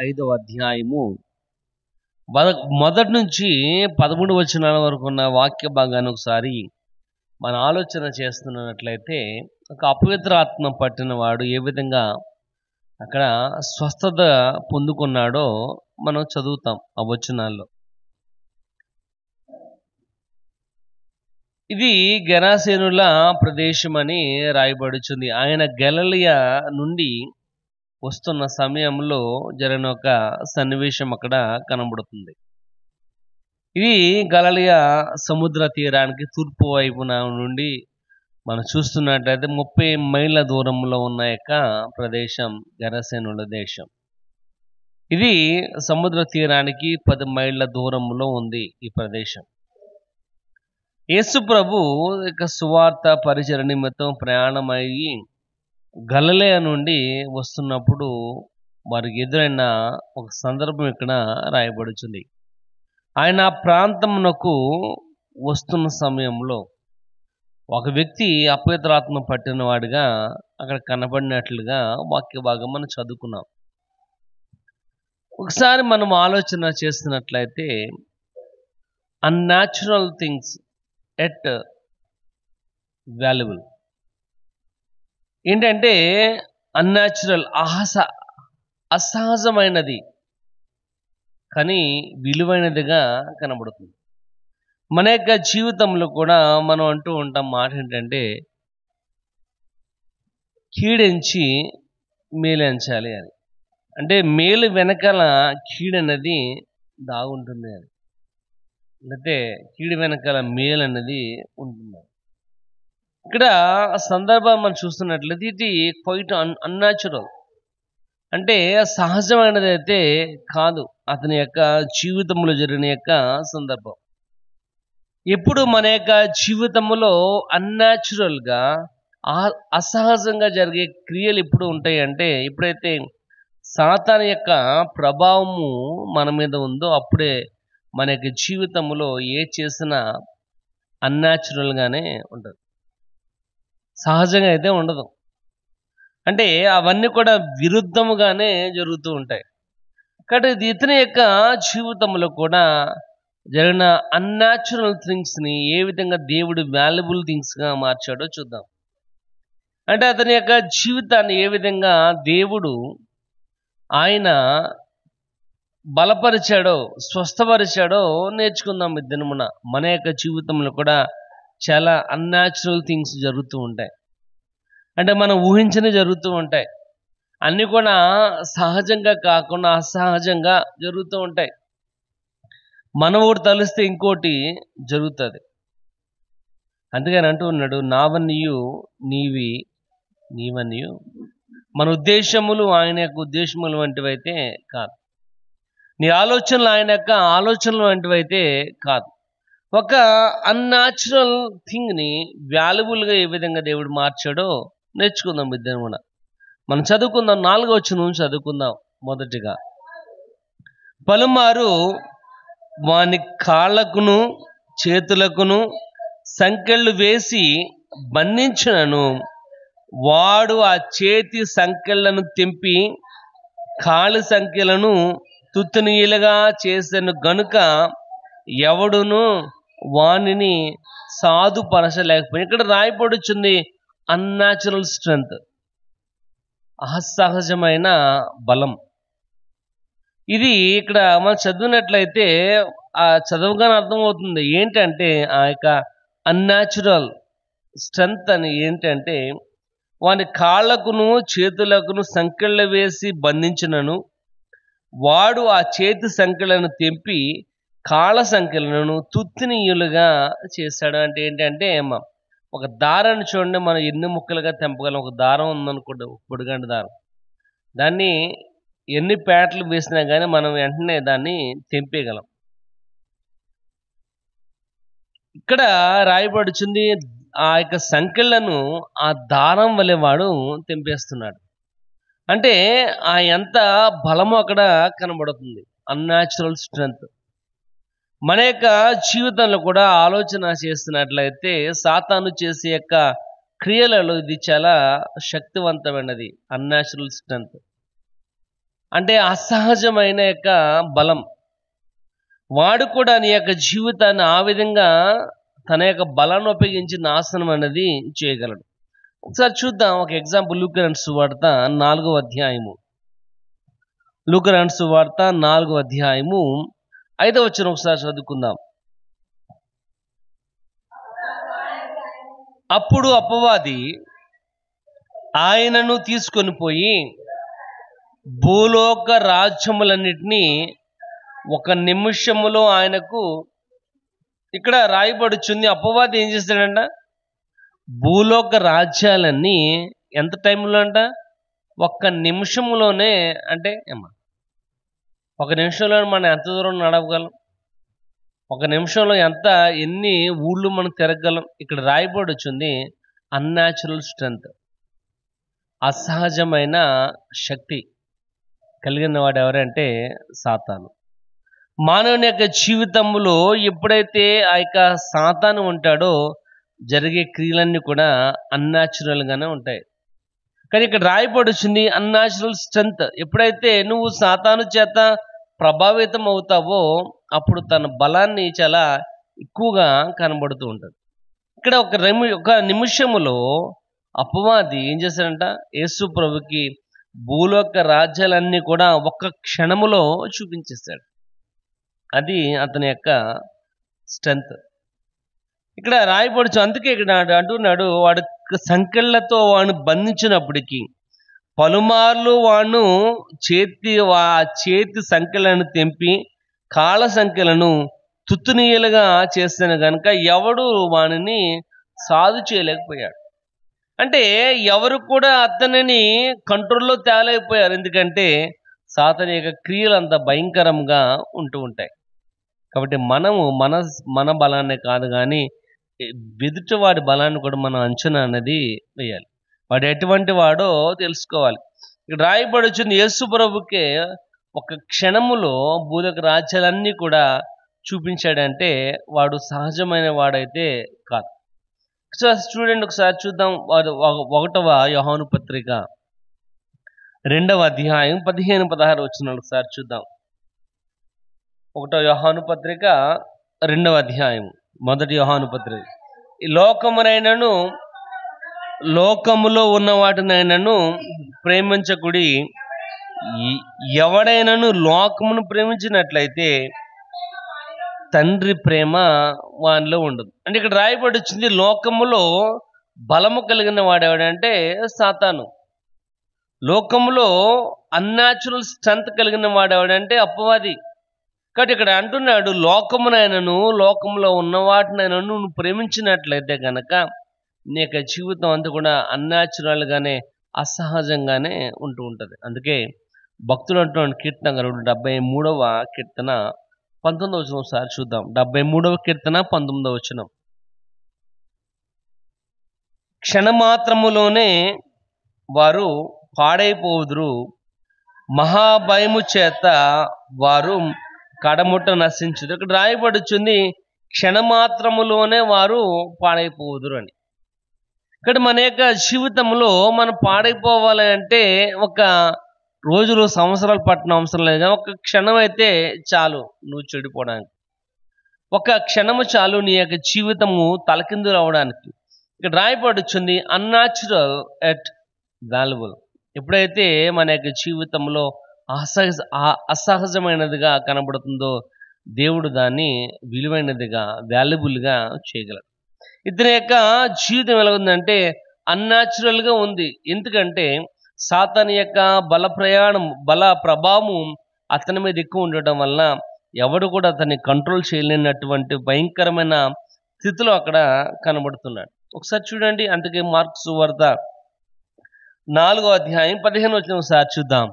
5వ అధ్యాయము మొదటి నుంచి 13 వచనాల వరకు ఉన్న వాక్య భాగాన్ని ఒకసారి మన ఆలోచన చేస్తున్నట్లయితే, ఒక అపవిత్ర ఆత్మ పట్టిన వాడు ఏ విధంగా అక్కడ స్వస్థత పొందుకున్నాడో మనం చదువుతాం ఆ వచనాల్లో. ఇది గెరాసేనుల ప్రదేశం అని రాయబడుచుంది. ఆయన గలిలయ నుండి వస్తున్న సమయంలో జరిగిన ఒక సన్నివేశం అక్కడ కనబడుతుంది. ఇది గలిలయ సముద్ర తీరానికి తూర్పు వైపున నుండి మనం చూస్తున్నట్లయితే 30 మైళ్ళ దూరంలో ఉన్న యొక్క ప్రదేశం గెరాసేనుల దేశం. ఇది సముద్ర తీరానికి 10 మైళ్ళ దూరంలో ఉంది ఈ ప్రదేశం. యేసు ప్రభు ఇక సువార్త పరిచయ నిమిత్తం ప్రయాణమయ్యి గలిలయ నుండి వస్తున్నప్పుడు వారికి ఎదురైన ఒక సందర్భం ఇక్కడ రాయబడుతుంది. ఆయన ప్రాంతమునకు వస్తున్న సమయంలో ఒక వ్యక్తి అపవిత్రాత్మ పట్టిన వాడిగా అక్కడ కనబడినట్లుగా వాక్య భాగం మనం చదువుకున్నాం. ఒకసారి మనం ఆలోచన చేస్తున్నట్లయితే, అన్యాచురల్ థింగ్స్ ఎట్ వాల్యుబుల్ ఏంటంటే, అన్యాచురల్ అసహజమైనది కానీ విలువైనదిగా కనబడుతుంది. మన యొక్క జీవితంలో కూడా మనం అంటూ ఉంటాం మాట ఏంటంటే, కీడెంచి మేలెంచాలి అని. అంటే మేలు వెనకాల కీడన్నది దాగుంటుంది అని, లేకపోతే కీడు వెనకాల మేలు అన్నది ఉంటుంది. ఇక్కడ సందర్భం మనం చూస్తున్నట్లయితే ఇది క్వైట్ అన్యాచురల్, అంటే సహజమైనది అయితే కాదు. అతని యొక్క జీవితంలో జరిగిన యొక్క సందర్భం. ఎప్పుడు మన యొక్క జీవితంలో అన్యాచురల్గా అసహజంగా జరిగే క్రియలు ఎప్పుడు ఉంటాయి అంటే, ఎప్పుడైతే సాతాను యొక్క ప్రభావము మన మీద ఉందో అప్పుడే మన యొక్క జీవితంలో ఏ చేసినా అన్యాచురల్గానే ఉంటుంది, సహజంగా అయితే ఉండదు. అంటే అవన్నీ కూడా విరుద్ధముగానే జరుగుతూ ఉంటాయి. కాబట్టి ఇది ఇతని యొక్క జీవితంలో కూడా జరిగిన అన్యాచురల్ థింగ్స్ని ఏ విధంగా దేవుడు వాల్యుబుల్ థింగ్స్గా మార్చాడో చూద్దాం. అంటే అతని యొక్క జీవితాన్ని ఏ విధంగా దేవుడు ఆయన బలపరిచాడో, స్వస్థపరిచాడో నేర్చుకుందాం ఈ దినమున. మన యొక్క జీవితంలో కూడా చాలా అన్యాచురల్ థింగ్స్ జరుగుతూ ఉంటాయి. అంటే మనం ఊహించని జరుగుతూ ఉంటాయి. అన్నీ కూడా సహజంగా కాకుండా అసహజంగా జరుగుతూ ఉంటాయి. మనం ఒకటి తలిస్తే ఇంకోటి జరుగుతుంది. అందుకని అంటూ ఉన్నాడు, నావన్నీయు నీవన్నీయు. మన ఉద్దేశములు ఆయన యొక్క ఉద్దేశములు వంటివైతే కాదు, నీ ఆలోచనలు ఆయన యొక్క ఆలోచనలు వంటివైతే కాదు. ఒక అన్యాచురల్ థింగ్ని వాల్యుబుల్గా ఏ విధంగా దేవుడు మార్చాడో నేర్చుకుందాం ఇద్దరు కూడా. మనం చదువుకుందాం, 4వ వచనం చదువుకుందాం. మొదటిగా, పలుమారు వాని కాళ్ళకును చేతులకును సంకెళ్ళు వేసి బంధించినను వాడు ఆ చేతి సంకెళ్లను తెంపి కాలి సంఖ్యలను తుత్తునీయులుగా చేసెను గనుక ఎవడును వానిని సాధుపరచలేకపోయి. ఇక్కడ రాయబడుచుంది అన్యాచురల్ స్ట్రెంగ్త్, అసహజమైన బలం. ఇది ఇక్కడ మనం చదివినట్లయితే ఆ చదవగానే అర్థమవుతుంది ఏంటంటే, ఆ యొక్క అన్యాచురల్ స్ట్రెంగ్త్ అని ఏంటంటే, వాని కాళ్ళకును చేతులకును సంకెళ్ళు వేసి బంధించినను వాడు ఆ చేతి సంఖ్యలను తెంపి కాళ్ళ సంఖ్యలను తుత్తినీయులుగా చేశాడు. అంటే ఏంటంటే, ఒక దారాన్ని చూడండి, మనం ఎన్ని ముక్కలుగా తెంపగలం. ఒక దారం ఉందనుకోండి, ఒక పొడిగంటి దారం, దాన్ని ఎన్ని పేటలు వేసినా కానీ మనం వెంటనే దాన్ని తెంపేయగలం. ఇక్కడ రాయబడుచుంది ఆ యొక్క సంఖ్యలను ఆ దారం వలె వాడు తెంపేస్తున్నాడు. అంటే ఆ ఎంత బలమో అక్కడ కనబడుతుంది, అన్యాచురల్ స్ట్రెంగ్త్. మన యొక్క జీవితంలో కూడా ఆలోచన చేస్తున్నట్లయితే సాతాను చేసే యొక్క క్రియలలో ఇది చాలా శక్తివంతమైనది, అన్యాచురల్ స్ట్రెంగ్త్. అంటే అసహజమైన యొక్క బలం. వాడు కూడా నీ యొక్క జీవితాన్ని ఆ విధంగా తన యొక్క బలాన్ని ఉపయోగించి నాశనం అనేది చేయగలడు. ఒకసారి చూద్దాం ఒక ఎగ్జాంపుల్. లూకాసు సువార్త 4వ అధ్యాయము. లూకాసు సువార్త 4వ అధ్యాయము 5వ వచనం ఒకసారి చదువుకుందాం. అప్పుడు అపవాది ఆయనను తీసుకొని పోయి భూలోక రాజ్యములన్నిటినీ ఒక నిమిషములో ఆయనకు, ఇక్కడ రాయబడుచుంది, అపవాది ఏం చేస్తాడంట, భూలోక రాజ్యాలన్నీ ఎంత టైంలో అంట, ఒక్క నిమిషంలోనే. అంటే ఏమా ఒక నిమిషంలో మనం ఎంత దూరం నడవగలం, ఒక నిమిషంలో ఎన్ని ఊళ్ళు మనం తిరగగలం. ఇక్కడ రాయబడుచుంది అన్యాచురల్ స్ట్రెంగ్త్, అసహజమైన శక్తి కలిగిన వాడు ఎవరంటే సాతాను. మానవుని యొక్క జీవితంలో ఎప్పుడైతే ఆ యొక్క సాతాను ఉంటాడో జరిగే క్రియలన్నీ కూడా అన్యాచురల్గానే ఉంటాయి. కానీ ఇక్కడ రాయబడుచుంది అన్యాచురల్ స్ట్రెంగ్త్. ఎప్పుడైతే నువ్వు సాతాను చేత ప్రభావితం అవుతావో అప్పుడు తన బలాన్ని చాలా ఎక్కువగా కనబడుతూ ఉంటుంది. ఇక్కడ ఒక నిమిషములో అపవాది ఏం చేశాడంట, యేసు ప్రభుకి భూలోక రాజ్యాలన్నీ కూడా ఒక్క క్షణములో చూపించేశాడు. అది అతని యొక్క స్ట్రెంగ్త్. ఇక్కడ రాయబడుచు, అందుకే ఇక్కడ అంటున్నాడు, వాడు సంకెళ్లతో వాడిని బంధించినప్పటికీ పలుమార్లు వాడు చేతి సంఖ్యలను తెంపి కాళ్ళ సంఖ్యలను తుత్తునీయులుగా చేసిన కనుక ఎవడు వానిని సాధు చేయలేకపోయాడు. అంటే ఎవరు కూడా అతనిని కంట్రోల్లో తేలేకపోయారు. ఎందుకంటే సాతాను యొక్క క్రియలు అంత భయంకరంగా ఉంటూ ఉంటాయి. కాబట్టి మనము మన బలాన్ని కాదు కానీ ఎదుటివాడి బలాన్ని కూడా మనం అంచనా అనేది వేయాలి. వాడు ఎటువంటి వాడో తెలుసుకోవాలి. ఇక్కడ రాయబడుచుంది యేసు ప్రభుకే ఒక క్షణములో భూలోక రాజ్యాలన్నీ కూడా చూపించాడంటే వాడు సహజమైన వాడైతే కాదు. చూడండి, ఒకసారి చూద్దాం. 1వ యోహాను పత్రిక 2వ అధ్యాయం 15-16 వచనాలు ఒకసారి చూద్దాం. 1వ యోహాను పత్రిక 2వ అధ్యాయం 1వ యోహాను పత్రిక. ఈ లోకమునైనను లోకములో ఉన్న వాటినైనను ప్రేమించకుడి, ఎవడైనను లోకమును ప్రేమించినట్లయితే తండ్రి ప్రేమ వానిలో ఉండదు. అంటే ఇక్కడ రాయబడి లోకములో బలము కలిగిన వాడెవడంటే సాతాను. లోకములో అన్యాచురల్ స్ట్రెంగ్త్ కలిగిన వాడెవడంటే అపవాది. కాబట్టి ఇక్కడ అంటున్నాడు, లోకమునైనను లోకంలో ఉన్న వాటినైనా నువ్వు ప్రేమించినట్లయితే కనుక నీ యొక్క జీవితం అంతా కూడా అన్యాచురల్గానే అసహజంగానే ఉంటూ ఉంటుంది. అందుకే భక్తులు అంటున్నాడు, కీర్తన 73వ కీర్తన 19వ వచనం ఒకసారి చూద్దాం. 73వ కీర్తన 19వ వచనం. క్షణమాత్రములోనే వారు పాడైపోదురు, మహాభయము చేత వారు కడముట్ట నశించదు. ఇక్కడ రాయబడుచుంది క్షణమాత్రములోనే వారు పాడైపోదురు అని. ఇక్కడ మన యొక్క జీవితంలో మనం పాడైపోవాలి అంటే ఒక రోజులు సంవత్సరాలు పట్టిన అవసరం లేదు, ఒక క్షణం అయితే చాలు నువ్వు చెడిపోవడానికి. ఒక క్షణము చాలు నీ యొక్క జీవితము తలకిందులు అవడానికి. ఇక్కడ రాయబడుచుంది అన్యాచురల్ ఎట్ వాల్యుబుల్. ఎప్పుడైతే మన యొక్క జీవితంలో అసహజమైనదిగా కనబడుతుందో దేవుడు దాన్ని విలువైనదిగా వాల్యుబుల్గా చేయగలడు. ఇతని యొక్క జీవితం ఎలా ఉందంటే అన్యాచురల్గా ఉంది. ఎందుకంటే సాతాను యొక్క బల ప్రభావం అతని మీద ఎక్కువ ఉండటం వల్ల ఎవడు కూడా అతన్ని కంట్రోల్ చేయలేనటువంటి భయంకరమైన స్థితిలో అక్కడ కనబడుతున్నాడు. ఒకసారి చూడండి, అందుకే మార్కు సువార్త 4వ అధ్యాయం 15వ వచనం ఒకసారి చూద్దాం.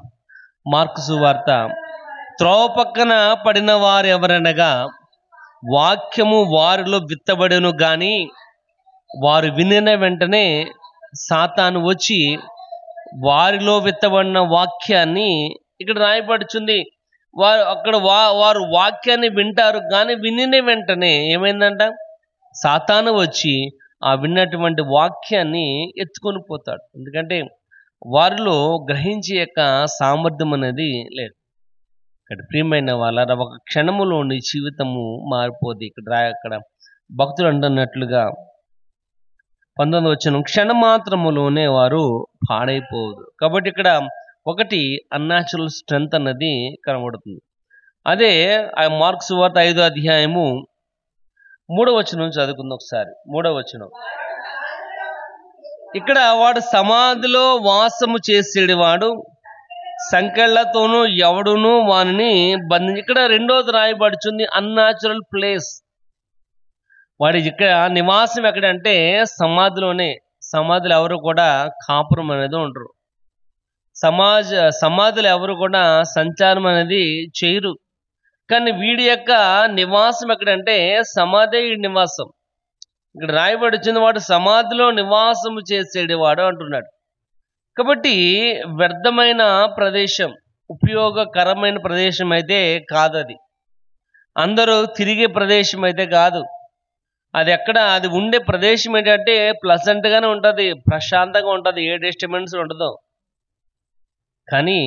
మార్కు సువార్త. త్రోవ పక్కన పడిన వారు ఎవరనగా వాక్యము వారిలో విత్తబడెను గాని వారు వినిన వెంటనే సాతాను వచ్చి వారిలో విత్తబడిన వాక్యాన్ని, ఇక్కడ రాయబడుచుంది వారు వాక్యాన్ని వింటారు కానీ వినిన వెంటనే ఏమైందంట, సాతాను వచ్చి ఆ విన్నటువంటి వాక్యాన్ని ఎత్తుకొని పోతాడు. ఎందుకంటే వారిలో గ్రహించే యొక్క సామర్థ్యం అనేది లేదు. ఇక్కడ ప్రియమైన వాళ్ళ ఒక క్షణములోని జీవితము మారిపోద్ది. అక్కడ భక్తులు అంటున్నట్లుగా 19వ వచనం, క్షణమాత్రములోనే వారు పాడైపోదు. కాబట్టి ఇక్కడ ఒకటి అన్యాచురల్ స్ట్రెంగ్త్ అన్నది కనబడుతుంది. అదే ఆ మార్క్స్ వార్త 5వ అధ్యాయము 3వ వచనం చదువుకుందాం ఒకసారి. 3వ వచనం, ఇక్కడ వాడు సమాధిలో వాసము చేసేవాడు, సంకెళ్లతోనూ ఎవడును వానిని బంధించి. ఇక్కడ రెండోది రాయబడుచుంది అన్యాచురల్ ప్లేస్. వాడి ఇక్కడ నివాసం ఎక్కడంటే సమాధిలోనే. సమాధులు ఎవరు కూడా కాపురం అనేది ఉండరు. సమాధులు ఎవరు కూడా సంచారం అనేది చేయరు. కానీ వీడి యొక్క నివాసం ఎక్కడంటే సమాధి నివాసం. ఇక్కడ రాయబడుచుంది వాడు సమాధిలో నివాసము చేసేవాడు అంటున్నాడు. కాబట్టి వ్యర్థమైన ప్రదేశం, ఉపయోగకరమైన ప్రదేశం అయితే కాదు. అది అందరూ తిరిగే ప్రదేశం అయితే కాదు. అది ఉండే ప్రదేశం ఏంటంటే ప్లజెంట్గానే ఉంటుంది, ప్రశాంతంగా ఉంటుంది, ఏ డిస్టర్బెన్స్ ఉండదు. కానీ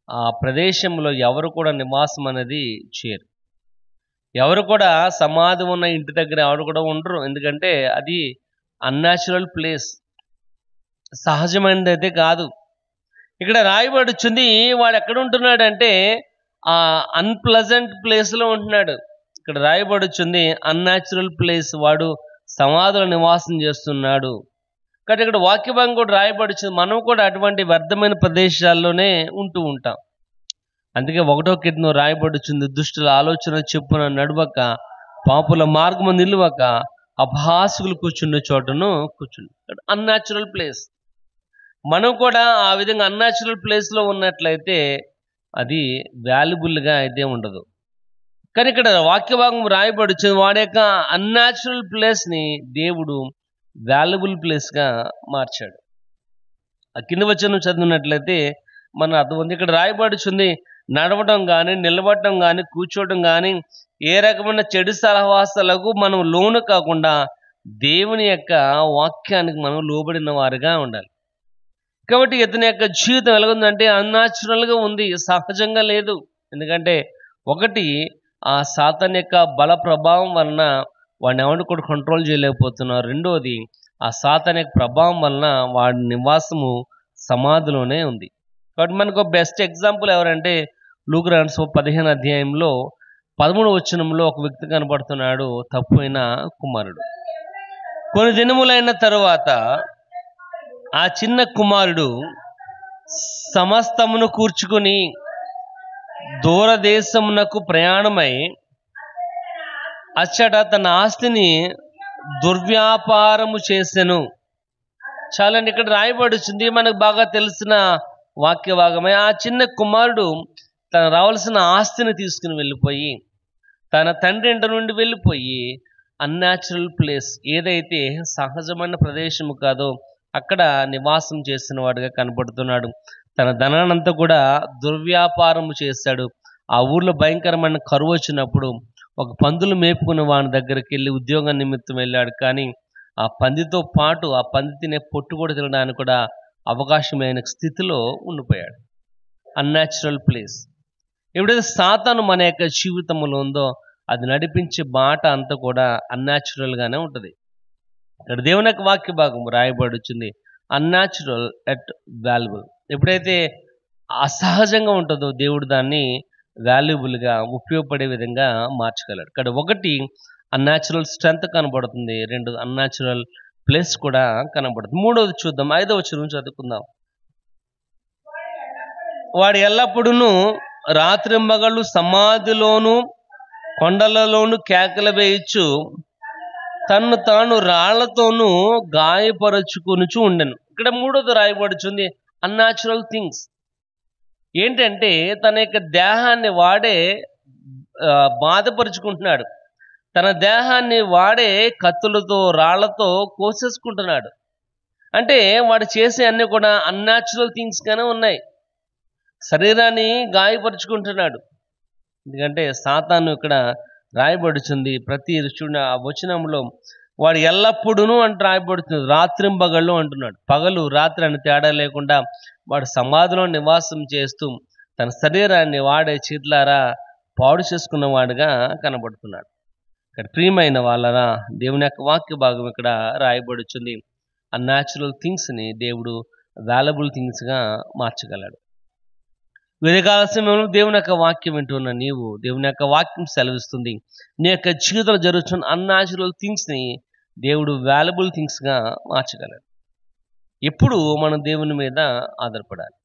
ఆ ప్రదేశంలో ఎవరు కూడా నివాసం అనేది చేయరు. ఎవరు కూడా సమాధి ఉన్న ఇంటి దగ్గర ఎవరు కూడా ఉండరు. ఎందుకంటే అది అన్యాచురల్ ప్లేస్, సహజమైనది అయితే కాదు. ఇక్కడ రాయబడుచుంది వాడు ఎక్కడ ఉంటున్నాడంటే ఆ అన్ప్లజెంట్ ప్లేస్లో ఉంటున్నాడు. ఇక్కడ రాయబడుచుంది అన్యాచురల్ ప్లేస్, వాడు సమాధిలో నివాసం చేస్తున్నాడు. కాబట్టి ఇక్కడ వాక్యభాగం కూడా రాయబడుచుంది మనం కూడా అటువంటి వ్యర్థమైన ప్రదేశాల్లోనే ఉంటూ ఉంటాం. అందుకే 1వ కీర్తనలో రాయబడుచుంది, దుష్టుల ఆలోచన చెప్పున నడవక, పాపుల మార్గము నిలువక, అపహాసకులు కూర్చున్న చోటను కూర్చుని. Unnatural place. మనం కూడా ఆ విధంగా అన్యాచురల్ ప్లేస్లో ఉన్నట్లయితే అది వాల్యుబుల్గా అయితే ఉండదు. కానీ ఇక్కడ వాక్యభాగం రాయబడుచుంది వాడి యొక్క అన్యాచురల్ ప్లేస్ని దేవుడు వాల్యుబుల్ ప్లేస్గా మార్చాడు. ఆ కింద వచనం చదివినట్లయితే మన అర్థం ఉంది. ఇక్కడ రాయబడుచుంది నడవడం కానీ, నిలబడటం కానీ, కూర్చోవడం కానీ, ఏ రకమైన చెడు సహవాసాలకు మనం లోను కాకుండా దేవుని యొక్క వాక్యానికి మనం లోబడిన వారుగా ఉండాలి. కాబట్టి ఇతని యొక్క జీవితం ఎలాగుందంటే అన్యాచురల్గా ఉంది, సహజంగా లేదు. ఎందుకంటే ఒకటి ఆ సాతాన్ యొక్క బల ప్రభావం వలన వాడిని ఎవరిని కూడా కంట్రోల్ చేయలేకపోతున్నారు. రెండోది ఆ సాతాన్ యొక్క ప్రభావం వలన వాడి నివాసము సమాధిలోనే ఉంది. కాబట్టి మనకు బెస్ట్ ఎగ్జాంపుల్ ఎవరంటే లూకా రాసిన 15వ అధ్యాయంలో 13వ వచనంలో ఒక వ్యక్తి కనబడుతున్నాడు, తప్పైన కుమారుడు. కొన్ని దినములైన తరువాత ఆ చిన్న కుమారుడు సమస్తమును కూర్చుకొని దూరదేశమునకు ప్రయాణమై అచ్చట తన ఆస్తిని దుర్వ్యాపారము చేసెను. చాలండి, ఇక్కడ రాయబడుచుంది మనకు బాగా తెలిసిన వాక్య భాగమే. ఆ చిన్న కుమారుడు తన రావాల్సిన ఆస్తిని తీసుకుని వెళ్ళిపోయి, తన తండ్రి ఇంటి నుండి వెళ్ళిపోయి అన్యాచురల్ ప్లేస్, ఏదైతే సహజమైన ప్రదేశము కాదో అక్కడ నివాసం చేసిన వాడుగా కనపడుతున్నాడు. తన ధనానంతా కూడా దుర్వ్యాపారము చేశాడు. ఆ ఊర్లో భయంకరమైన కరువు వచ్చినప్పుడు ఒక పందులు మేపుకున్న వాని దగ్గరికి వెళ్ళి ఉద్యోగం నిమిత్తం వెళ్ళాడు. కానీ ఆ పందితో పాటు ఆ పంది తినే పొట్టు కూడా తినడానికి కూడా అవకాశం లేని స్థితిలో ఉండిపోయాడు. Unnatural place. ఎప్పుడైతే సాతాను మన యొక్క జీవితంలో ఉందో అది నడిపించే బాట అంతా కూడా అన్యాచురల్గానే ఉంటుంది. ఇక్కడ దేవుని యొక్క వాక్య భాగం రాయబడుచుంది అన్యాచురల్ ఎట్ వాల్యుబుల్. ఎప్పుడైతే అసహజంగా ఉంటుందో దేవుడు దాన్ని వాల్యుబుల్గా ఉపయోగపడే విధంగా మార్చగలడు. ఇక్కడ ఒకటి అన్యాచురల్ స్ట్రెంగ్త్ కనబడుతుంది, రెండు అన్యాచురల్ ప్లేస్ కూడా కనబడుతుంది. మూడవది చూద్దాం, 5వ వచనం చదువుకుందాం. వాడు ఎల్లప్పుడూ రాత్రింబగళ్ళు సమాధిలోను కొండలలోను కేకలు వేయచ్చు తన్ను తాను రాళ్లతోనూ గాయపరచుకొనుచు ఉండెను. ఇక్కడ మూడోది రాయబడుచుంది అన్యాచురల్ థింగ్స్. ఏంటంటే తన యొక్క దేహాన్ని వాడే బాధపరుచుకుంటున్నాడు. తన దేహాన్ని వాడే కత్తులతో రాళ్లతో కోసేసుకుంటున్నాడు. అంటే వాడు చేసే అన్ని కూడా అన్యాచురల్ థింగ్స్ గానే ఉన్నాయి. శరీరాన్ని గాయపరుచుకుంటున్నాడు. ఎందుకంటే సాతాను ఇక్కడ రాయబడుచుంది ప్రతి చూడ ఆ వచనంలో వాడు ఎల్లప్పుడూను అంటే రాయబడుతుంది, రాత్రింబగళ్ళు అంటున్నాడు. పగలు రాత్రి అని తేడా లేకుండా వాడు సమాధిలో నివాసం చేస్తూ తన శరీరాన్ని వాడే చేతులారా పాడు చేసుకున్న వాడుగా కనబడుతున్నాడు. ఇక్కడ ప్రియమైన వాళ్ళరా, దేవుని యొక్క వాక్య భాగం ఇక్కడ రాయబడుతుంది. అన్యాచురల్ థింగ్స్ని దేవుడు వాల్యుబుల్ థింగ్స్గా మార్చగలడు. ఉదయకాల సమయంలో దేవుని యొక్క వాక్యం వింటున్న నీవు, దేవుని యొక్క వాక్యం సెలవిస్తుంది, నీ యొక్క జీవితంలో జరుగుతున్న అన్యాచురల్ థింగ్స్ని దేవుడు వాల్యుబుల్ థింగ్స్గా మార్చగలడు. ఎప్పుడు మనం దేవుని మీద ఆధారపడాలి.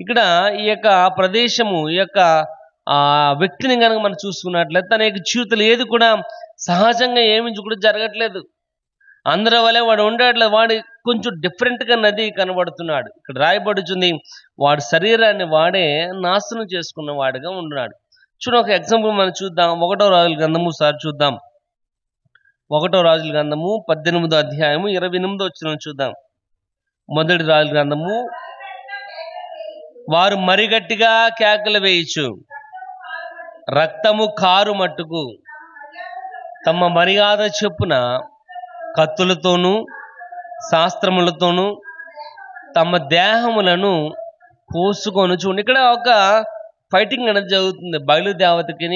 ఇక్కడ ఈ యొక్క ప్రదేశము, ఈ యొక్క వ్యక్తిని కనుక మనం చూసుకున్నట్లయితే తన యొక్క జీవితంలో ఏది కూడా సహజంగా ఏమి కూడా జరగట్లేదు. అందరి వల్లే వాడు ఉండట్లేదు, వాడు కొంచెం డిఫరెంట్గా నది కనబడుతున్నాడు. ఇక్కడ రాయబడుతుంది, వాడు శరీరాన్ని వాడే నాశనం చేసుకున్న వాడిగా ఉంటున్నాడు. చూడ ఒక ఎగ్జాంపుల్ మనం చూద్దాం. 1వ రాజుల గ్రంథము సార్ చూద్దాం. 1వ రాజుల గ్రంథము 18వ అధ్యాయము 28వ వచనం చూద్దాం. 1వ రాజుల గ్రంథము, వారు మరి గట్టిగా కేకలు వేయచ్చు, రక్తము కారు మట్టుకు తమ మర్యాద చెప్పున కత్తులతోనూ శాస్త్రములతోనూ తమ దేహములను కోసుకొని. చూడండి, ఇక్కడ ఒక ఫైటింగ్ అనేది జరుగుతుంది. బయలుదేవతకి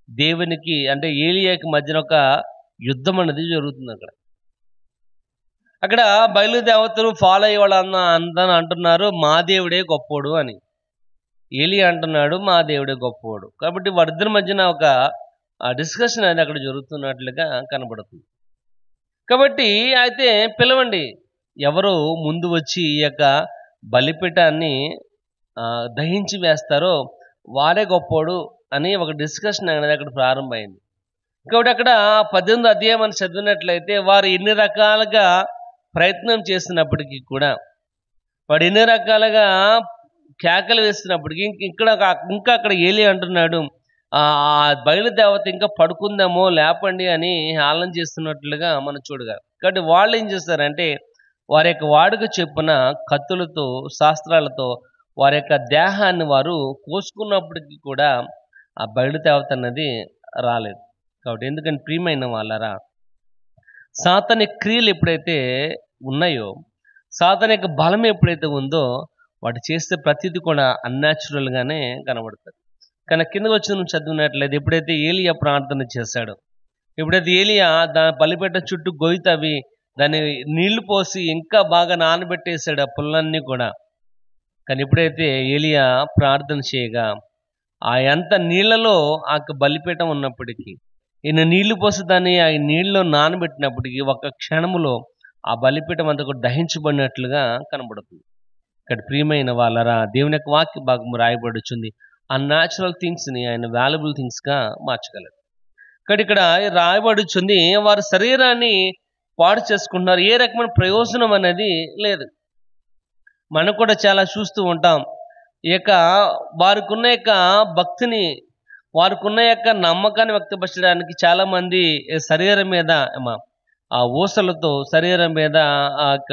దేవునికి అంటే ఏలియాకి మధ్యన ఒక యుద్ధం అనేది జరుగుతుంది. అక్కడ బయలుదేవతలు ఫాలో అయ్యే వాళ్ళు అంతా అంటున్నారు, మా దేవుడే గొప్పోడు అని. ఏలియా అంటున్నాడు, మా దేవుడే గొప్పవాడు. కాబట్టి వారిద్దరి మధ్యన ఒక డిస్కషన్ అనేది అక్కడ జరుగుతున్నట్లుగా కనబడుతుంది. కాబట్టి అయితే పిలవండి, ఎవరు ముందు వచ్చి ఈ యొక్క బలిపీఠాన్ని దహించి వేస్తారో వారే గొప్పోడు అని ఒక డిస్కషన్ అనేది అక్కడ ప్రారంభమైంది. కాబట్టి అక్కడ 18వ అధ్యాయం అని చదివినట్లయితే వారు ఎన్ని రకాలుగా ప్రయత్నం చేసినప్పటికీ కూడా, వాడు ఎన్ని రకాలుగా కేకలు వేస్తున్నప్పటికీ ఇంకా అక్కడ ఏలి అంటున్నాడు, ఆ బయలుదేవత ఇంకా పడుకుందామో లేపండి అని ఆలన చేస్తున్నట్లుగా మనం చూడగలం. కాబట్టి వాళ్ళు ఏం చేస్తారంటే వారి యొక్క వాడుక చెప్పున కత్తులతో శాస్త్రాలతో వారి యొక్క దేహాన్ని వారు కోసుకున్నప్పటికీ కూడా ఆ బయలుదేవత అన్నది రాలేదు. కాబట్టి ఎందుకంటే ప్రియమైన వాళ్ళరా, సాతాని క్రియలు ఎప్పుడైతే ఉన్నాయో, సాతాని యొక్క బలం ఎప్పుడైతే ఉందో, వాటి చేస్తే ప్రతిదీ కూడా అన్యాచురల్గానే కనబడుతుంది. కానీ కిందకు వచ్చి నువ్వు చదివినట్లయితే ఎప్పుడైతే ఏలియా ప్రార్థన చేశాడో, ఎప్పుడైతే ఏలియా దాని బలిపేట చుట్టూ గొయ్యి తవ్వి దాన్ని నీళ్లు పోసి ఇంకా బాగా నానబెట్టేశాడు ఆ పుల్లన్నీ కూడా. కానీ ఎప్పుడైతే ఏలియా ప్రార్థన చేయగా ఆ ఎంత నీళ్లలో ఆ బలిపీఠం ఉన్నప్పటికీ, ఈయన నీళ్లు పోసి దాన్ని ఆ నీళ్ళలో నానబెట్టినప్పటికీ ఒక క్షణములో ఆ బలిపీఠం అంతా కూడా దహించబడినట్లుగా కనబడుతుంది. ఇక్కడ ప్రియమైన వాళ్ళరా, దేవుని యొక్క వాక్య భాగం రాయబడుచుంది, అన్యాచురల్ థింగ్స్ని ఆయన వాల్యుబుల్ థింగ్స్గా మార్చగలరు. కాబట్టి ఇక్కడ రాయబడుచుంది, వారి శరీరాన్ని పాడు చేసుకుంటున్నారు, ఏ రకమైన ప్రయోజనం అనేది లేదు. మనం కూడా చాలా చూస్తూ ఉంటాం. ఈ యొక్క వారికి ఉన్న యొక్క భక్తిని, వారికి ఉన్న యొక్క నమ్మకాన్ని వ్యక్తపరచడానికి చాలామంది శరీరం మీద ఆ ఊసలతో, శరీరం మీద ఆ యొక్క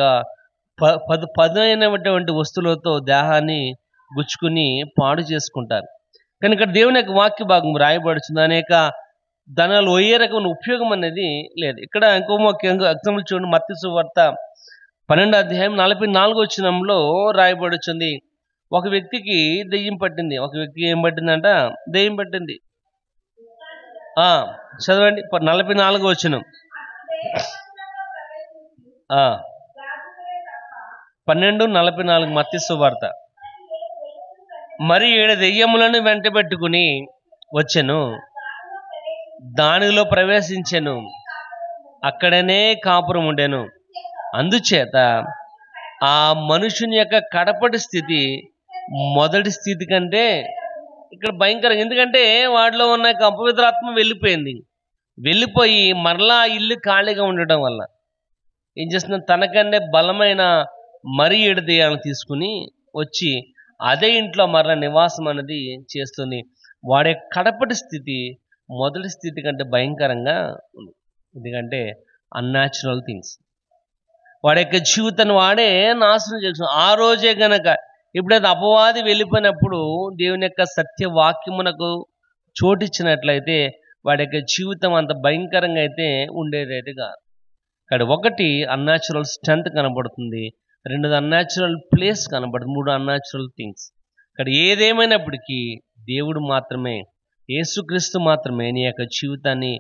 పదునైనటువంటి వస్తువులతో దేహాన్ని గుచ్చుకుని పాడు చేసుకుంటారు. కానీ ఇక్కడ దేవుని యొక్క వాక్య భాగం రాయబడుతుంది, అనేక ధనాలు ఏ రకమైన ఉపయోగం అనేది లేదు. ఇక్కడ ఇంకో ఎగ్జాంపుల్ చూడండి, మత్తయి సువార్త 12వ అధ్యాయం 44వ వచనంలో రాయబడుతుంది, ఒక వ్యక్తికి దెయ్యం పట్టింది. ఒక వ్యక్తికి ఏం పట్టిందంట? దెయ్యం పట్టింది. చదవండి 44వ వచనం. 12:44 మత్తయి సువార్త. మరి 7 దెయ్యములను వెంట పెట్టుకుని వచ్చెను, దానిలో ప్రవేశించెను, అక్కడనే కాపురం ఉండెను. అందుచేత ఆ మనుషుని యొక్క కడపటి స్థితి మొదటి స్థితి కంటే ఇక్కడ భయంకరంగా, ఎందుకంటే వాడిలో ఉన్న అపవిత్రాత్మ వెళ్ళిపోయి మరలా ఇల్లు ఖాళీగా ఉండటం వల్ల ఏం చేస్తుంది, తనకన్నా బలమైన మరి 7 దెయ్యాలను తీసుకుని వచ్చి అదే ఇంట్లో మరలా నివాసం అనేది చేస్తుంది. వాడి కడపటి స్థితి మొదటి స్థితి కంటే భయంకరంగా ఉంది. ఎందుకంటే అన్యాచురల్ థింగ్స్, వాడి యొక్క జీవితాన్ని వాడే నాశనం చేస్తున్నాడు. ఆ రోజే గనక ఎప్పుడైతే అపవాది వెళ్ళిపోయినప్పుడు దేవుని యొక్క సత్యవాక్యమునకు చోటిచ్చినట్లయితే వాడి యొక్క జీవితం అంత భయంకరంగా అయితే ఉండేదైతే కాదు. ఇక్కడ ఒకటి అన్యాచురల్ స్ట్రెంత్ కనబడుతుంది, రెండోది అన్యాచురల్ ప్లేస్ కనబడుతుంది, మూడు అన్యాచురల్ థింగ్స్. ఇక్కడ ఏదేమైనప్పటికీ దేవుడు మాత్రమే, యేసుక్రీస్తు మాత్రమే నీ యొక్క జీవితాన్ని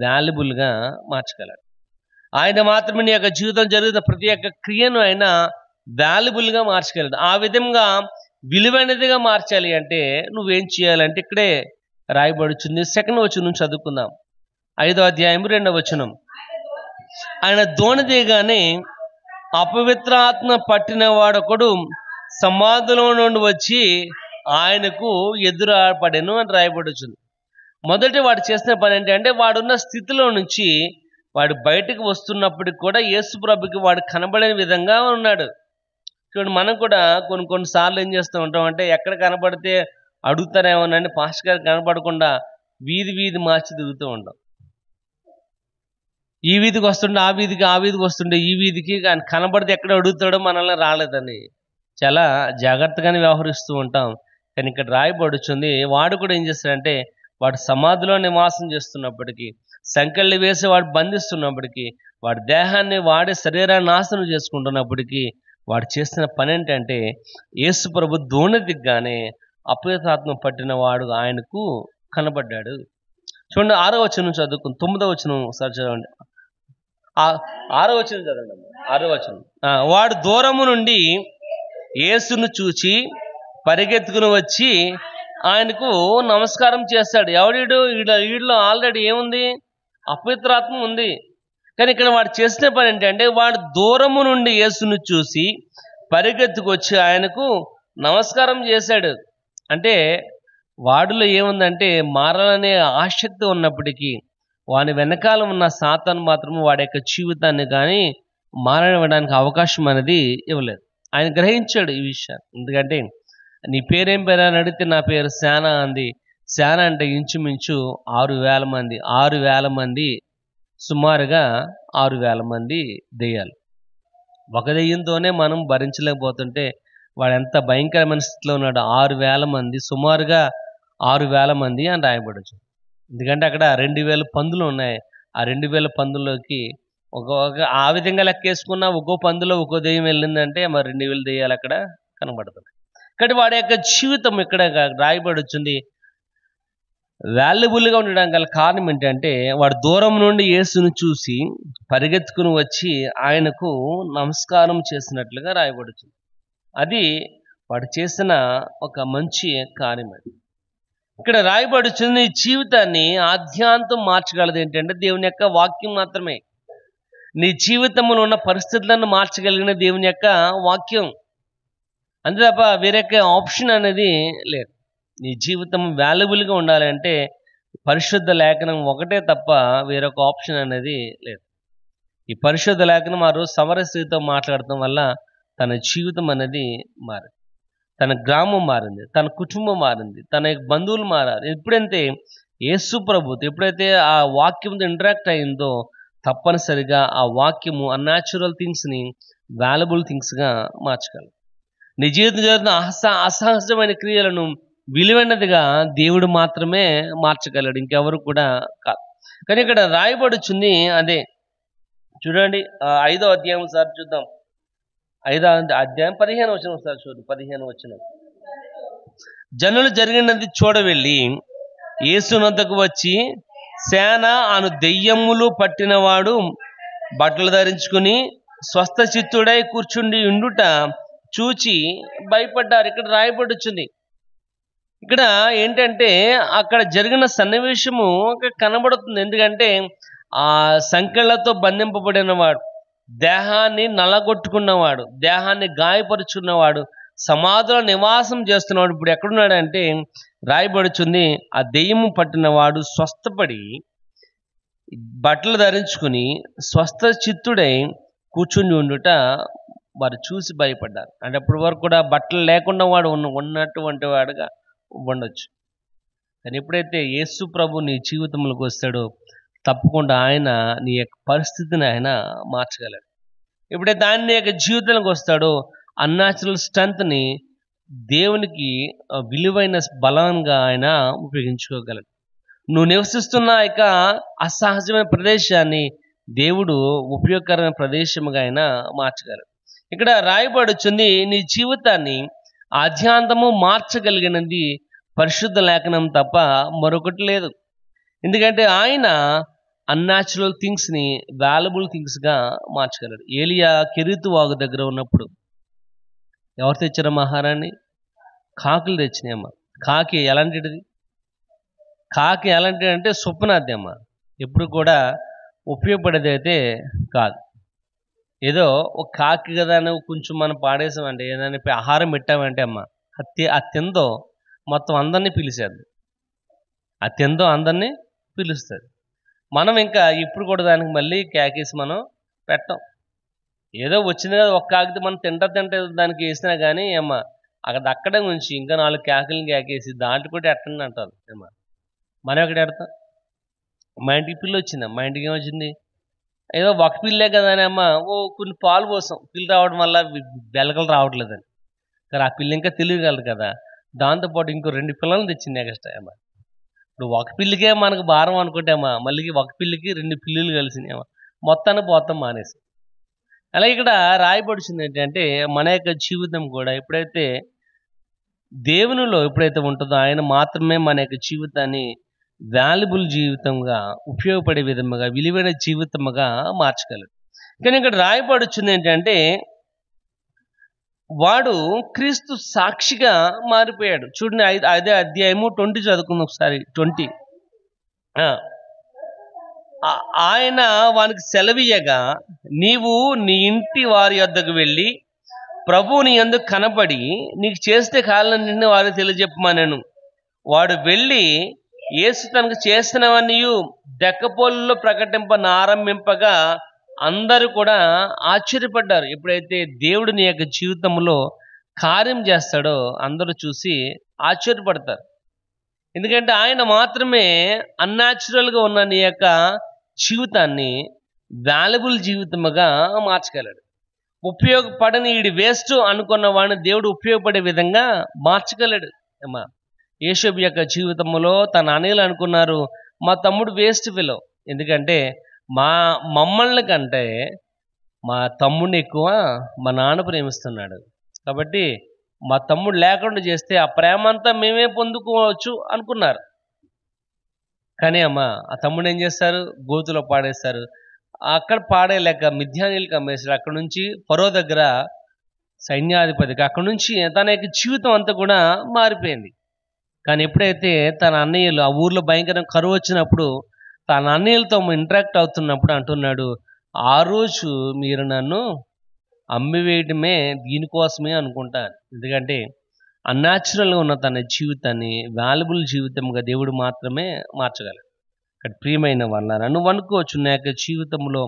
వాల్యుబుల్గా మార్చగలడు. ఆయన మాత్రమే నీ యొక్క జీవితం జరుగుతున్న ప్రతి ఒక్క క్రియను ఆయన వాల్యుబుల్గా మార్చగలడు. ఆ విధంగా విలువైనదిగా మార్చాలి అంటే నువ్వేం చేయాలంటే ఇక్కడే రాయబడుచుంది. 2వ వచనం చదువుకుందాం. 5వ అధ్యాయం 2వ వచనం. ఆయన దోణదేగానే అపవిత్రాత్మ పట్టిన వాడొకడు సమాధిలో నుండి వచ్చి ఆయనకు ఎదురుపడెను అని రాయబడుచుంది. మొదటి వాడు చేసిన పని ఏంటంటే వాడున్న స్థితిలో నుంచి వాడు బయటకు వస్తున్నప్పటికి కూడా యేసు ప్రభుకి వాడు కనబడిన విధంగా ఉన్నాడు. చూడండి, మనం కూడా కొన్నిసార్లు ఏం చేస్తూ ఉంటాం అంటే ఎక్కడ కనబడితే అడుగుతారేమోనండి, పాస్టర్ గారు కనపడకుండా వీధి మార్చి తిరుగుతూ ఉంటాం. ఈ వీధికి వస్తుండే ఆ వీధికి వస్తుండే ఈ వీధికి, కానీ కనబడితే ఎక్కడ అడుగుతాడో మనల్ని రాలేదని చాలా జాగ్రత్తగానే వ్యవహరిస్తూ ఉంటాం. కానీ ఇక్కడ రాయబడుచుంది, వాడు కూడా ఏం చేస్తాడంటే వాడు సమాధిలో నివాసం చేస్తున్నప్పటికీ, సంకెళ్ళు వేసి వాడు బంధిస్తున్నప్పటికీ, వాడి దేహాన్ని వాడి శరీరాన్ని నాశనం చేసుకుంటున్నప్పటికీ వాడు చేస్తున్న పని ఏంటంటే యేసు ప్రభు దోణి దిగ్గానే అపవిత్రాత్మ పట్టిన వాడు ఆయనకు కనబడ్డాడు. చూడండి, 6వ వచనం చదువుకుని 9వ వచనం సార్ చదవండి. 6వ వచనం చదవండి. 6వ వచనం. వాడు దూరము నుండి యేసును చూచి పరిగెత్తుకుని వచ్చి ఆయనకు నమస్కారం చేస్తాడు. ఎవడీడు? వీడిలో ఆల్రెడీ ఏముంది? అపవిత్రాత్మ ఉంది. కానీ ఇక్కడ వాడు చేసిన పని ఏంటంటే వాడు దూరము నుండి యేసును చూసి పరిగెత్తుకొచ్చి ఆయనకు నమస్కారం చేశాడు. అంటే వాడిలో ఏముందంటే మారాలనే ఆసక్తి ఉన్నప్పటికీ వాని వెనకాల ఉన్న సాతాను మాత్రము వాడి యొక్క జీవితాన్ని కానీ మారనివ్వడానికి అవకాశం అనేది ఇవ్వలేదు. ఆయన గ్రహించాడు ఈ విషయాన్ని. ఎందుకంటే నీ పేరేం పేరు అని అడిగితే నా పేరు శానా అంది. శానా అంటే ఇంచుమించు 6,000 మంది. 6,000 మంది, సుమారుగా 6,000 మంది దెయ్యాలు. ఒక దెయ్యంతోనే మనం భరించలేకపోతుంటే వాడు ఎంత భయంకరమైన స్థితిలో ఉన్నాడు. 6,000 మంది, సుమారుగా 6,000 మంది అని రాయబడచ్చు. ఎందుకంటే అక్కడ 2,000 పందులు ఉన్నాయి. ఆ 2,000 పందుల్లోకి ఆ విధంగా లెక్కేసుకున్న ఒక్కో పందులో ఒక్కో దెయ్యం వెళ్ళిందంటే మరి 2,000 దెయ్యాలు అక్కడ కనబడుతుంది. కాబట్టి వాడి యొక్క జీవితం ఇక్కడ రాయబడుతుంది. వాల్యుబుల్గా ఉండడానికి గల కారణం ఏంటంటే వాడు దూరం నుండి యేసును చూసి పరిగెత్తుకుని వచ్చి ఆయనకు నమస్కారం చేసినట్లుగా రాయబడుతుంది. అది వాడు చేసిన ఒక మంచి కార్యం. అది ఇక్కడ రాయబడుచున్న నీ జీవితాన్ని ఆద్యాంతం మార్చగలదు ఏంటంటే దేవుని యొక్క వాక్యం మాత్రమే. నీ జీవితంలో ఉన్న పరిస్థితులను మార్చగలిగిన దేవుని యొక్క వాక్యం. అంతే తప్ప వేరే ఆప్షన్ అనేది లేదు. నీ జీవితం వాల్యుబుల్గా ఉండాలంటే పరిశుద్ధ లేఖనం ఒకటే తప్ప వేరొక ఆప్షన్ అనేది లేదు. ఈ పరిశుద్ధ లేఖనం ఆ రోజు సమరస్త్రీతో మాట్లాడటం వల్ల తన జీవితం అనేది మారింది, తన గ్రామం మారింది, తన కుటుంబం మారింది, తన బంధువులు మారారు. ఎప్పుడైతే యేసు ప్రభుతో ఎప్పుడైతే ఆ వాక్యంతో ఇంటరాక్ట్ అయిందో తప్పనిసరిగా ఆ వాక్యము అన్యాచురల్ థింగ్స్ని వాల్యుబుల్ థింగ్స్గా మార్చగలదు. నీ జీవితం జరుగుతున్న అసహజమైన క్రియలను విలువైనదిగా దేవుడు మాత్రమే మార్చగలడు, ఇంకెవరు కూడా కాదు. కానీ ఇక్కడ రాయబడుచుంది అదే. చూడండి, 5వ అధ్యాయం సార్ చూద్దాం. 5వ అధ్యాయం 15వ వచనం సార్ చూడు. 15వ వచనం. జనులు జరిగినది చూడవెళ్ళి యేసునొద్దకు వచ్చి సేన అను దెయ్యములు పట్టినవాడు బట్టలు ధరించుకుని స్వస్థ చిత్తుడై కూర్చుండి ఉండుట చూచి భయపడ్డారు. ఇక్కడ రాయబడుచుంది. ఇక్కడ ఏంటంటే అక్కడ జరిగిన సన్నివేశము కనబడుతుంది. ఎందుకంటే ఆ సంకెళ్లతో బంధింపబడినవాడు, దేహాన్ని నలగొట్టుకున్నవాడు, దేహాన్ని గాయపరుచుకున్నవాడు, సమాధిలో నివాసం చేస్తున్నవాడు ఇప్పుడు ఎక్కడున్నాడంటే రాయబడుచుంది ఆ దెయ్యము పట్టినవాడు స్వస్థపడి బట్టలు ధరించుకుని స్వస్థ చిత్తుడై కూర్చుని ఉండుట వారు చూసి భయపడ్డారు. అంటే అప్పటి వరకు కూడా బట్టలు లేకుండా వాడు ఉన్నటువంటి వాడుగా ఉండొచ్చు. కానీ ఎప్పుడైతే యేసు ప్రభు నీ జీవితంలోకి వస్తాడో తప్పకుండా ఆయన నీ యొక్క పరిస్థితిని ఆయన మార్చగలడు. ఎప్పుడైతే ఆయన నీ యొక్క జీవితంలోకి వస్తాడో అన్యాచురల్ స్ట్రెంత్ని దేవునికి విలువైన బలంగా ఆయన ఉపయోగించుకోగలడు. నువ్వు నివసిస్తున్న యొక్క అసహజమైన ప్రదేశాన్ని దేవుడు ఉపయోగకరమైన ప్రదేశముగా ఆయన మార్చగలడు. ఇక్కడ రాయబడుచుంది, నీ జీవితాన్ని ఆద్యాంతము మార్చగలిగినది పరిశుద్ధ లేఖనం తప్ప మరొకటి లేదు. ఎందుకంటే ఆయన అన్యాచురల్ థింగ్స్ని వాల్యుబుల్ థింగ్స్గా మార్చగలడు. ఏలియా కెరీతు వాగు దగ్గర ఉన్నప్పుడు ఎవరు తెచ్చారమ్మ ఆహారాన్ని? కాకులు తెచ్చినాయమ్మ. కాకి ఎలాంటిది? కాకి ఎలాంటిది అంటే స్వప్నాది అమ్మ. ఎప్పుడు కూడా ఉపయోగపడేది అయితే కాదు. ఏదో ఒక కాకి కదా అని కొంచెం మనం పాడేసామంటే, ఏదైనా ఆహారం పెట్టామంటే అమ్మ, అది తిందో మొత్తం అందరినీ పిలిచేది. అది తిందో అందరినీ పిలుస్తుంది. మనం ఇంకా ఇప్పుడు కూడా దానికి మళ్ళీ కేకేసి మనం పెట్టాం. ఏదో వచ్చింది కదా ఒక కాకితే మనం తింటే దానికి వేసినా కానీ అమ్మ అక్కడే ఉంచి ఇంకా 4 కేకలను కేకేసి దాంట్లో కూడా ఎట్టండి అంటారు అమ్మ. మనం ఎక్కడ ఎడతాం? మా ఇంటికి పిల్లి వచ్చింది. మా ఇంటికి ఏమొచ్చింది? ఏదో ఒక పిల్లే కదా అని అమ్మ కొన్ని పాలు పోసాం. పిల్లి రావడం వల్ల బెలకలు రావట్లేదని. కానీ ఆ పిల్లి ఇంకా తెలియగలదు కదా, దాంతోపాటు ఇంకో 2 పిల్లలు తెచ్చింది ఎక్స్ట్రా అమ్మ. ఇప్పుడు ఒక పిల్లికే మనకు భారం అనుకుంటే అమ్మ, మళ్ళీ ఒక పిల్లికి 2 పిల్లులు కలిసినాయి అమ్మ. మొత్తాన్ని పోతాం మానేసి. అలాగే ఇక్కడ రాయబడుతుంది ఏంటంటే, మన యొక్క జీవితం కూడా ఎప్పుడైతే దేవునిలో ఎప్పుడైతే ఉంటుందో ఆయన మాత్రమే మన యొక్క జీవితాన్ని వాల్యుబుల్ జీవితంగా, ఉపయోగపడే విధముగా, విలువైన జీవితముగా మార్చగలడు. కానీ ఇక్కడ రాయబడుచుంది ఏంటంటే, వాడు క్రీస్తు సాక్షిగా మారిపోయాడు. చూడండి, అదే అధ్యాయము 20 చదువుకుందాం ఒకసారి. 20 ఆయన వానికి సెలవీయగా, నీవు నీ ఇంటి వారి వద్దకు వెళ్ళి ప్రభువు నీ యందు కనబడి నీకు చేస్తే కాలన్నింటినీ వారికి తెలియజెప్పమనెను. వాడు వెళ్ళి యేసు తనకు చేసినవన్నీ దెక్కపోలులో ప్రకటింపనారంభింపగా అందరూ కూడా ఆశ్చర్యపడ్డారు. ఎప్పుడైతే దేవుడు నీ యొక్క జీవితంలో కార్యం చేస్తాడో అందరూ చూసి ఆశ్చర్యపడతారు. ఎందుకంటే ఆయన మాత్రమే అన్యాచురల్గా ఉన్న నీ యొక్క జీవితాన్ని వాల్యుబుల్ జీవితముగా మార్చగలడు. ఉపయోగపడని ఈడి వేస్ట్ అనుకున్న వాడిని దేవుడు ఉపయోగపడే విధంగా మార్చగలడు అమ్మా. యేషోబు యొక్క జీవితంలో తన అన్నయ్యలు అనుకున్నారు, మా తమ్ముడు వేస్ట్ ఫెలో. ఎందుకంటే మమ్మల్ని కంటే మా తమ్ముడిని ఎక్కువ మా నాన్న ప్రేమిస్తున్నాడు, కాబట్టి మా తమ్ముడు లేకుండా చేస్తే ఆ ప్రేమ అంతా మేమే పొందుకోవచ్చు అనుకున్నారు. కానీ అమ్మా ఆ తమ్ముడు ఏం చేస్తారు? గోతులో పాడేస్తారు. అక్కడ పాడేలేక మిద్యానీయులకు అమ్మేశారు. అక్కడ నుంచి ఫరో దగ్గర సైన్యాధిపతికి, అక్కడ నుంచి తన యొక్క జీవితం అంతా కూడా మారిపోయింది. కానీ ఎప్పుడైతే తన అన్నయ్యలు ఆ ఊర్లో భయంకరంగా కరువు వచ్చినప్పుడు తన అన్నయ్యలతో ఇంటరాక్ట్ అవుతున్నప్పుడు అంటున్నాడు, ఆ రోజు మీరు నన్ను అమ్మివేయటమే దీనికోసమే అనుకుంటాను. ఎందుకంటే అన్యాచురల్గా ఉన్న తన జీవితాన్ని వాల్యుబుల్ జీవితంగా దేవుడు మాత్రమే మార్చగలడు. అక్కడ ప్రియమైన వాళ్ళారా, నువ్వు అనుకోవచ్చు నా యొక్క జీవితంలో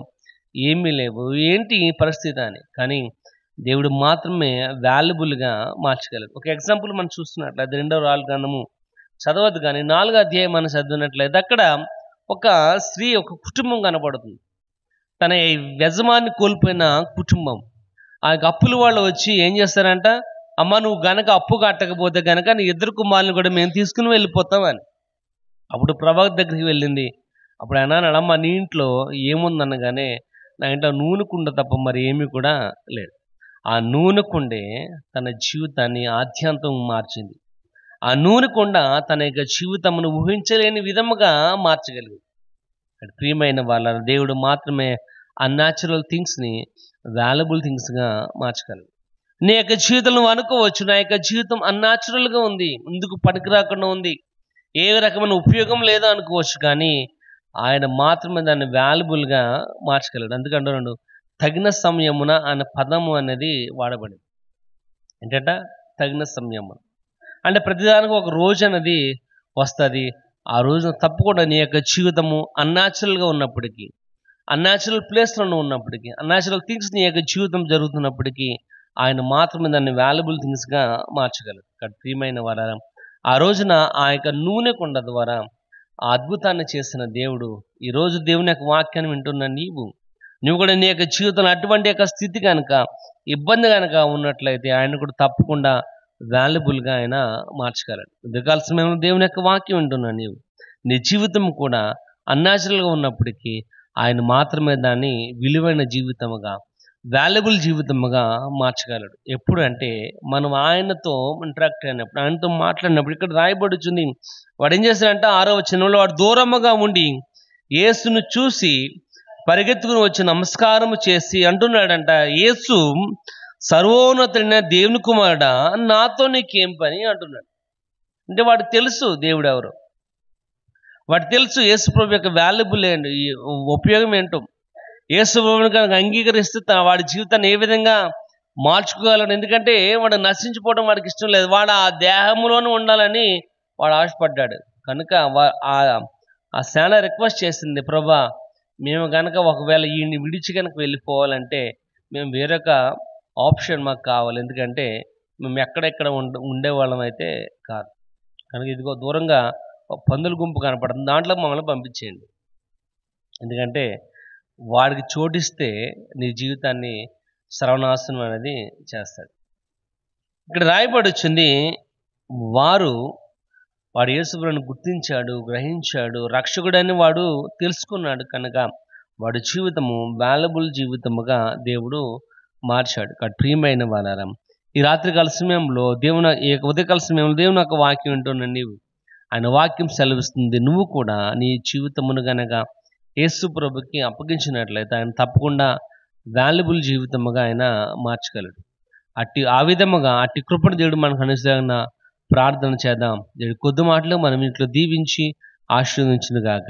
ఏమీ లేవు, ఏంటి పరిస్థితి అని. కానీ దేవుడు మాత్రమే వాల్యుబుల్గా మార్చగలడు. ఒక ఎగ్జాంపుల్ మనం చూస్తున్నట్లయితే 2వ రాజుల గ్రంథము చదవద్దు కానీ 4వ అధ్యాయం మనం చదివినట్లయితే అక్కడ ఒక స్త్రీ, ఒక కుటుంబం కనపడుతుంది. తన యజమాని కోల్పోయిన కుటుంబం. ఆ అప్పుల వాళ్ళు వచ్చి ఏం చేస్తారంట, అమ్మ నువ్వు గనక అప్పు కట్టకపోతే గనక నీ 2 కుమారులను కూడా మేము తీసుకుని వెళ్ళిపోతామని. అప్పుడు ప్రవక్త దగ్గరికి వెళ్ళింది. అప్పుడు ఆయన అన్నాడు, అమ్మ నీ ఇంట్లో ఏముందనగానే, నా ఇంట్లో నూనె కుండ తప్ప మరి ఏమీ కూడా లేదు. ఆ నూనె కుండే తన జీవితాన్ని ఆద్యంతం మార్చింది. ఆ నూనె కుండ తన యొక్క జీవితమును ఊహించలేని విధముగా మార్చగలిగింది. ప్రియమైన వాళ్ళ దేవుడు మాత్రమే అన్యాచురల్ థింగ్స్ని వాల్యుబుల్ థింగ్స్గా మార్చగలడు. నీ యొక్క జీవితం నువ్వు అనుకోవచ్చు, నా యొక్క జీవితం అన్యాచురల్గా ఉంది, ముందుకు పనికిరాకుండా ఉంది, ఏ రకమైన ఉపయోగం లేదో అనుకోవచ్చు. కానీ ఆయన మాత్రమే దాన్ని వాల్యుబుల్గా మార్చగలడు. అందుకంటున్నాడు, తగిన సమయమున అనే పదము అనేది వాడబడింది. ఏంటంట? తగిన సమయము అంటే ప్రతిదానికి ఒక రోజు అనేది వస్తుంది. ఆ రోజున తప్పకుండా నీ యొక్క జీవితము అన్యాచురల్గా ఉన్నప్పటికీ, అన్యాచురల్ ప్లేస్లో ఉన్నప్పటికీ, అన్యాచురల్ థింగ్స్ నీ యొక్క జీవితం జరుగుతున్నప్పటికీ ఆయన మాత్రమే దాన్ని వాల్యుబుల్ థింగ్స్గా మార్చగలరు. ఇక్కడ ప్రియమైన వారా, ఆ రోజున ఆ యొక్క నూనె కొండ ద్వారా ఆ అద్భుతాన్ని చేసిన దేవుడు, ఈరోజు దేవుని యొక్క వాక్యాన్ని వింటున్న నువ్వు కూడా నీ యొక్క జీవితంలో అటువంటి యొక్క స్థితి కనుక, ఇబ్బంది కనుక ఉన్నట్లయితే ఆయన కూడా తప్పకుండా వాల్యుబుల్గా ఆయన మార్చగలడు. ఎందుకాల సమయంలో దేవుని యొక్క వాక్యం వింటున్నా నీ జీవితం కూడా అన్యాచురల్గా ఉన్నప్పటికీ ఆయన మాత్రమే దాన్ని విలువైన జీవితముగా, వాల్యుబుల్ జీవితముగా మార్చగలడు. ఎప్పుడు అంటే మనం ఆయనతో ఇంటరాక్ట్ అయినప్పుడు, ఆయనతో మాట్లాడినప్పుడు. ఇక్కడ రాయబడుచుంది, వాడు ఏం చేశాడంటే 6వ వచనంలో, వాడు దూరముగా ఉండి యేసును చూసి పరిగెత్తుకుని వచ్చి నమస్కారం చేసి అంటున్నాడంట, యేసు సర్వోన్నతుడైన దేవుని కుమారుడా, నాతో నీకేం పని అంటున్నాడు. అంటే వాడికి తెలుసు దేవుడు ఎవరు, వాడికి తెలుసు యేసు ప్రభు యొక్క వాల్యుబుల్ ఏంటి, ఉపయోగం ఏంటో. యేసు ప్రభువుని కనుక అంగీకరిస్తే వాడి జీవితాన్ని ఏ విధంగా మార్చుకోగలడు. ఎందుకంటే వాడు నశించిపోవడం వాడికి ఇష్టం లేదు, వాడు ఆ దేహంలోనే ఉండాలని వాడు ఆశపడ్డాడు. కనుక ఆ సేన రిక్వెస్ట్ చేసింది, ప్రభా మేము కనుక ఒకవేళ ఈయన్ని విడిచి కనుక వెళ్ళిపోవాలంటే మేము వేరొక ఆప్షన్ మాకు కావాలి, ఎందుకంటే మేము ఎక్కడెక్కడ ఉండేవాళ్ళం అయితే కాదు. కనుక ఇదిగో దూరంగా పందుల గుంపు కనపడుతుంది, దాంట్లో మమ్మల్ని పంపించేయండి. ఎందుకంటే వాడికి చోటిస్తే నీ జీవితాన్ని సర్వనాశనం అనేది చేస్తాడు. ఇక్కడ రాయబడి వచ్చింది, వాడు యేసుప్రభువుని గుర్తించాడు, గ్రహించాడు, రక్షకుడని వాడు తెలుసుకున్నాడు. కనుక వాడి జీవితము వాల్యుబుల్ జీవితముగా దేవుడు మార్చాడు. ప్రియమైన వాళ్ళారా, ఈ రాత్రికాల సమయంలో ఉదయకాల సమయంలో దేవుని యొక్క వాక్యం వింటున్న నీవు, ఆయన వాక్యం సెలవిస్తుంది, నువ్వు కూడా నీ జీవితమును గనక యేసు ప్రభుకి అప్పగించినట్లయితే ఆయన తప్పకుండా వాల్యుబుల్ జీవితముగా ఆయన మార్చగలడు. ఆ విధముగా అట్టి కృపను దేవుడు మనకు అనుసరణ ప్రార్థన చేద్దాం. దేవుడి కొద్ది మాటలు మనం ఇంట్లో దీవించి ఆశీర్వదించును గాక.